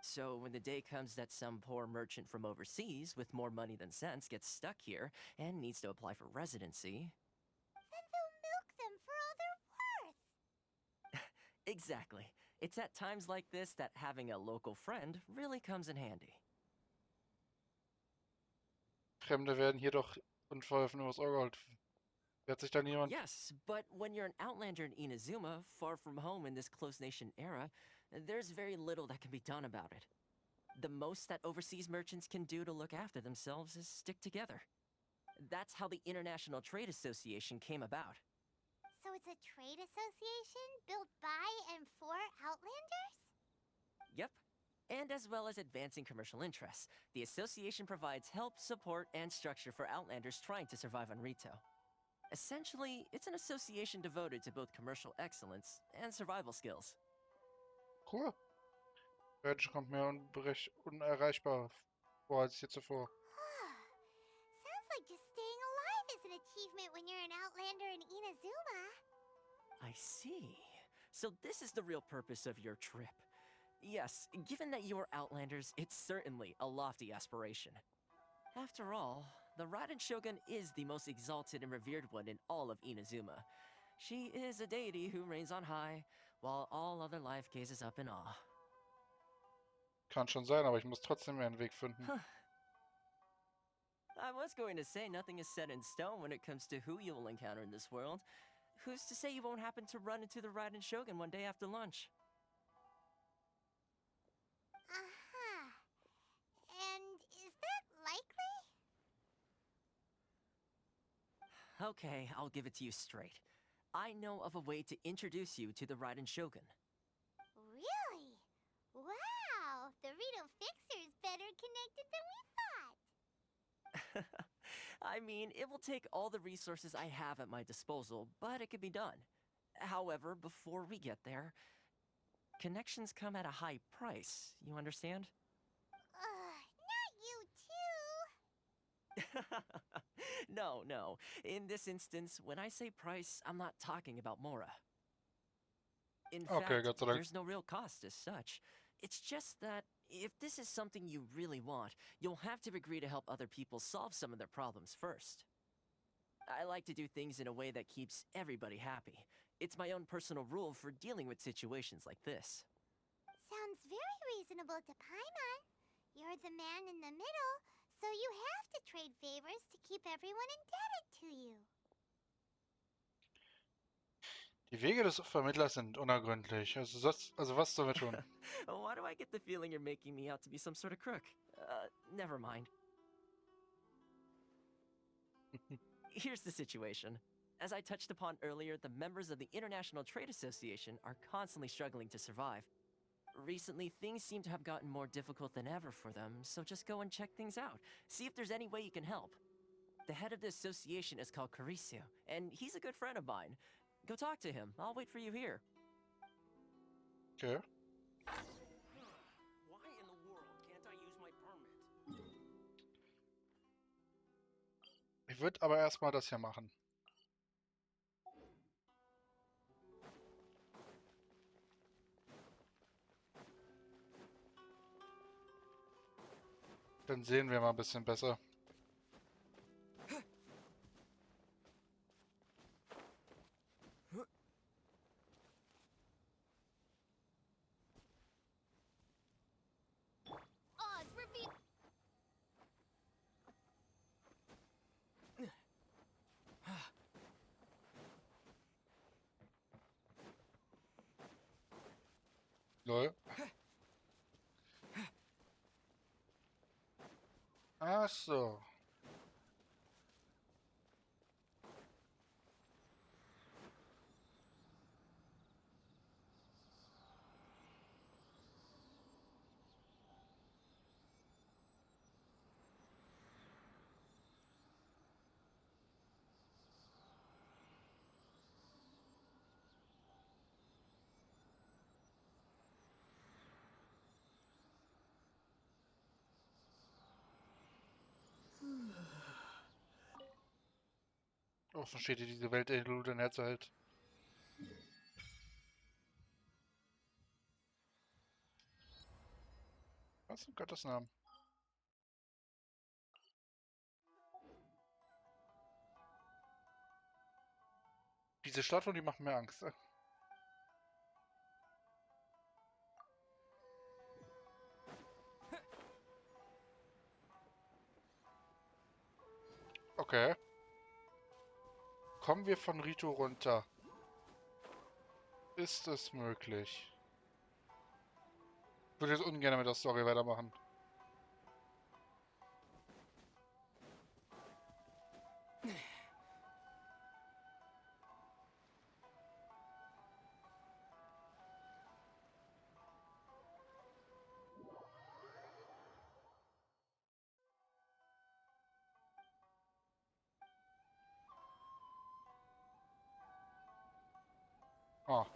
So when the day comes that some poor merchant from overseas with more money than sense gets stuck here and needs to apply for residency... Then they'll milk them for all they're worth. Exactly. It's at times like this that having a local friend really comes in handy. Fremde werden hier doch unverholfen übers Auge geholt. Wird sich da niemand... Yes, but when you're an outlander in Inazuma, far from home in this close nation era, there's very little that can be done about it. The most that overseas merchants can do to look after themselves is stick together. That's how the International Trade Association came about. So it's a trade association built by and for Outlanders? Yep. And as well as advancing commercial interests, the association provides help, support, and structure for Outlanders trying to survive on Rito. Essentially, it's an association devoted to both commercial excellence and survival skills. Cool. Welche kommt mir unerreichbar vor als je zuvor. Sounds like just staying alive is an achievement when you're an Outlander in Inazuma. I see. So this is the real purpose of your trip. Yes, given that you're Outlanders, it's certainly a lofty aspiration. After all, the Raiden Shogun is the most exalted and revered one in all of Inazuma. She is a deity who reigns on high, while all other life gazes up in awe. Kann schon sein, aber ich muss trotzdem einen Weg finden. I was going to say nothing is set in stone when it comes to who you'll encounter in this world. Who's to say you won't happen to run into the Raiden Shogun one day after lunch? Uh-huh. And is that likely? Okay, I'll give it to you straight. I know of a way to introduce you to the Raiden Shogun. Really? Wow! The Rito Fixer's better connected than we thought. I mean, it will take all the resources I have at my disposal, but it can be done. However, before we get there, connections come at a high price, you understand? Not you too! No. In this instance, when I say price, I'm not talking about Mora. In Okay, fact, Gott sei Dank. there's no real cost as such. It's just that if this is something you really want, you'll have to agree to help other people solve some of their problems first. I like to do things in a way that keeps everybody happy. It's my own personal rule for dealing with situations like this. Sounds very reasonable to Paimon. You're the man in the middle, so you have to trade favors to keep everyone indebted to you. Die Wege des Vermittlers sind unergründlich. Also was sollen wir tun? Why do I get the feeling you're making me out to be some sort of crook? Never mind. Here's the situation. As I touched upon earlier, the members of the International Trade Association are constantly struggling to survive. Recently, things seem to have gotten more difficult than ever for them, so just go and check things out. See if there's any way you can help. The head of the association is called Carisio, and he's a good friend of mine. Go talk to him. I'll wait for you here. Okay. Why in the world can't I use my permit? Ich würde aber erstmal das hier machen. Dann sehen wir mal ein bisschen besser. Oz, reveal. Lol. Ach so. Offen steht hier diese Welt, die du dein Herz erhält. Was in Gottes Namen? Diese Statue, die macht mir Angst. Okay. Kommen wir von Rito runter? Ist es möglich? Ich würde jetzt ungern mit der Story weitermachen. Ah.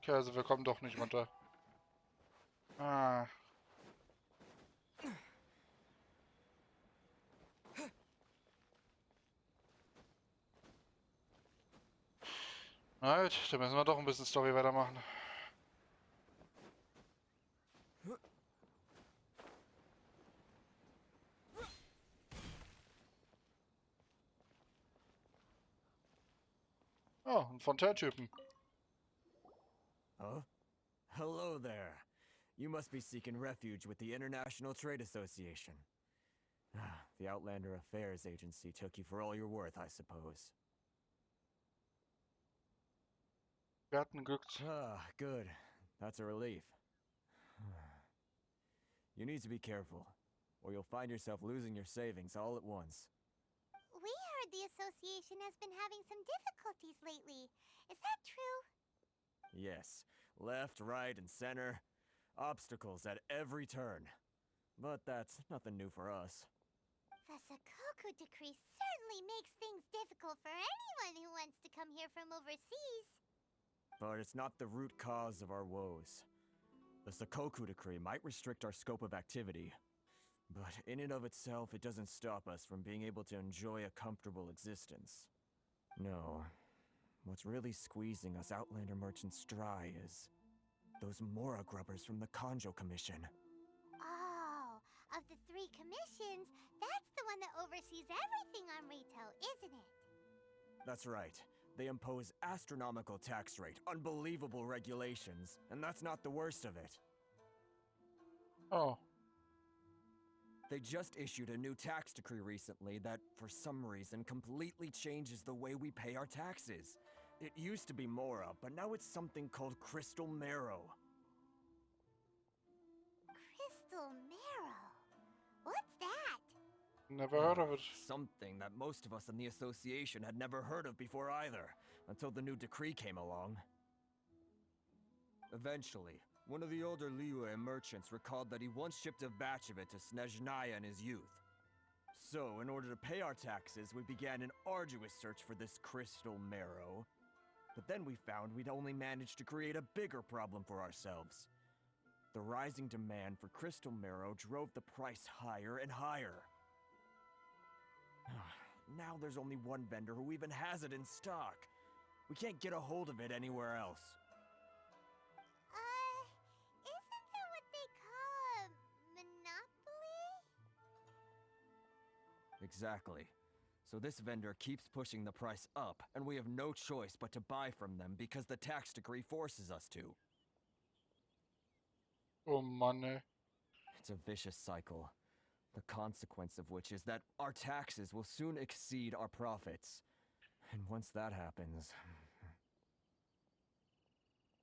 Okay, also wir kommen doch nicht runter. Ah. Na gut, dann müssen wir doch ein bisschen Story weitermachen. Oh, ein Fontaine-Typen. Huh? Hello there. You must be seeking refuge with the International Trade Association. The Outlander Affairs Agency took you for all you're worth, I suppose. Wir hatten Glück. Ah, good. That's a relief. You need to be careful, or you'll find yourself losing your savings all at once. We heard the association has been having some difficulties lately. Is that true? Yes, left, right, and center. Obstacles at every turn. But that's nothing new for us. The Sakoku decree certainly makes things difficult for anyone who wants to come here from overseas. But it's not the root cause of our woes. The Sakoku decree might restrict our scope of activity, but in and of itself, it doesn't stop us from being able to enjoy a comfortable existence. No, what's really squeezing us Outlander merchants dry is those Mora grubbers from the Kanjo Commission. Oh, of the three commissions, that's the one that oversees everything on retail, isn't it? That's right. They impose astronomical tax rate, unbelievable regulations, and that's not the worst of it. Oh. They just issued a new tax decree recently that, for some reason, completely changes the way we pay our taxes. It used to be Mora, but now it's something called Crystal Marrow. Crystal Marrow? What's that? Never heard of it. Something that most of us in the association had never heard of before either, until the new decree came along. Eventually, one of the older Liyue merchants recalled that he once shipped a batch of it to Snezhnaya in his youth. So, in order to pay our taxes, we began an arduous search for this crystal marrow. But then we found we'd only managed to create a bigger problem for ourselves. The rising demand for crystal marrow drove the price higher and higher. Now there's only one vendor who even has it in stock. We can't get a hold of it anywhere else. Isn't that what they call a monopoly? Exactly. So this vendor keeps pushing the price up, and we have no choice but to buy from them because the tax decree forces us to. Oh Mann, ey. It's a vicious cycle. The consequence of which is that our taxes will soon exceed our profits. And once that happens...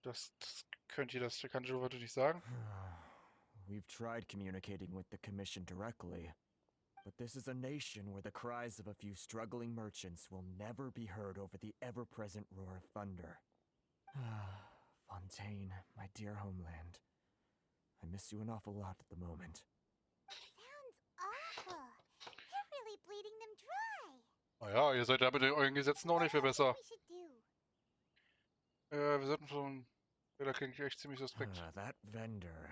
Das könnt ihr das kanji Wort nicht sagen? We've tried communicating with the Commission directly, but this is a nation where the cries of a few struggling merchants will never be heard over the ever-present roar of thunder. Fontaine, my dear homeland. I miss you an awful lot at the moment. Sounds awful. You're really bleeding them dry. Naja, ihr seid ja mit euren Gesetzen auch nicht viel besser. What do you think we should do? Wir sollten schon... Ja, da klingt echt ziemlich suspekt. That vendor...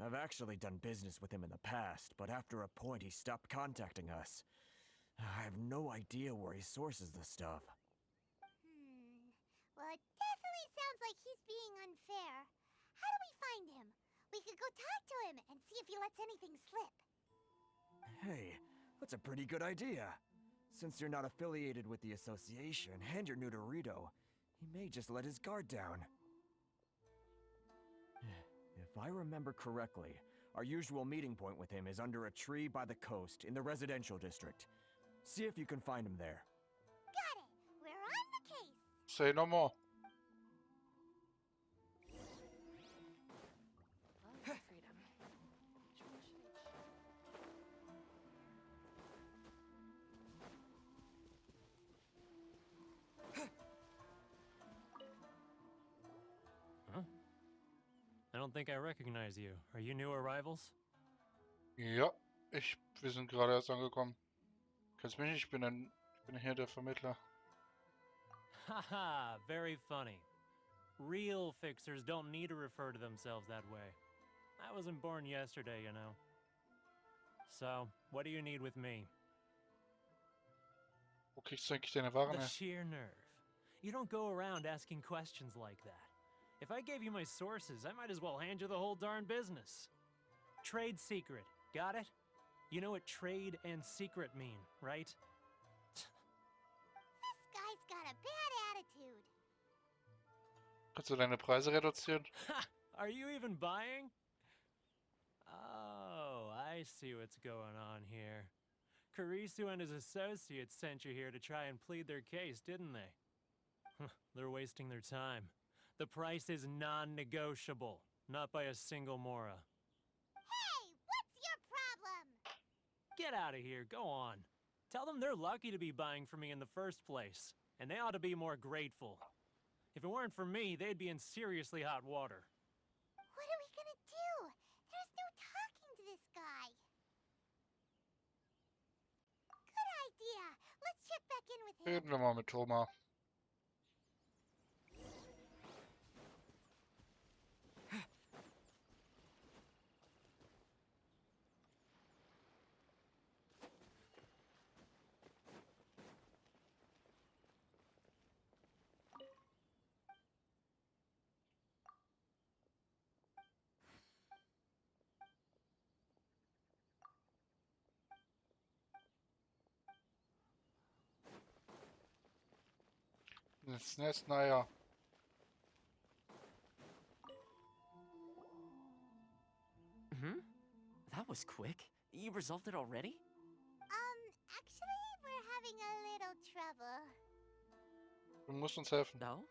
I've actually done business with him in the past, but after a point he stopped contacting us. I have no idea where he sources the stuff. Well, it definitely sounds like he's being unfair. How do we find him? We could go talk to him and see if he lets anything slip. Hey, that's a pretty good idea. Since you're not affiliated with the association and you're new to Rito, he may just let his guard down. If I remember correctly, our usual meeting point with him is under a tree by the coast in the residential district. See if you can find him there. Got it. We're on the case. Say no more. Freedom. Huh? I don't think I recognize you. Are you new arrivals? Ja, wir sind gerade erst angekommen. Kennst mich nicht, ich bin hier der Vermittler. Haha, very funny. Real fixers don't need to refer to themselves that way. I wasn't born yesterday, you know. So, what do you need with me? Wo kriegst du eigentlich deine Waren The her? sheer nerve. You don't go around asking questions like that. If I gave you my sources, I might as well hand you the whole darn business. Trade secret, got it? You know what trade and secret mean, right? This guy's got a bad attitude. Kannst du deine Preise reduzieren? Ha! Are you even buying? Oh, I see what's going on here. Karisu and his associates sent you here to try and plead their case, didn't they? They're wasting their time. The price is non-negotiable, not by a single mora. Hey, what's your problem? Get out of here, go on. Tell them they're lucky to be buying from me in the first place, and they ought to be more grateful. If it weren't for me, they'd be in seriously hot water. What are we gonna do? There's no talking to this guy. Good idea. Let's check back in with him. Reden wir mal mit Thomas. Das Nest, naja. That was quick. You resolved it already? Actually, we're having a little trouble. Du musst uns helfen. No?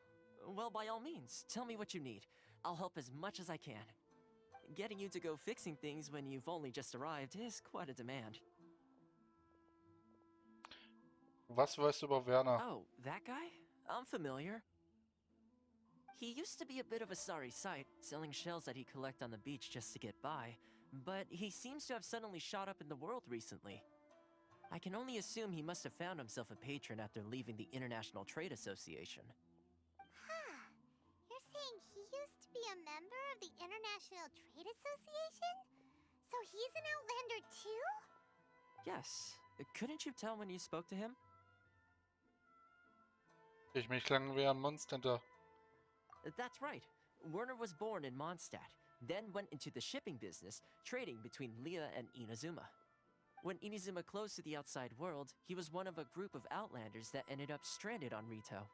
Well, by all means, tell me what you need. I'll help as much as I can. Getting you to go fixing things when you've only just arrived is quite a demand. Was weißt du über Werner? Oh, that guy? I'm familiar. He used to be a bit of a sorry sight, selling shells that he'd collect on the beach just to get by, but he seems to have suddenly shot up in the world recently. I can only assume he must have found himself a patron after leaving the International Trade Association. Huh. You're saying he used to be a member of the International Trade Association? So he's an Outlander too? Yes. Couldn't you tell when you spoke to him? Mich klang wie ein Monster. That's right. Werner was born in Mondstadt, then went into the shipping business, trading between Leah and Inazuma. When Inazuma closed to the outside world, he was one of a group of Outlanders that ended up stranded on Rito.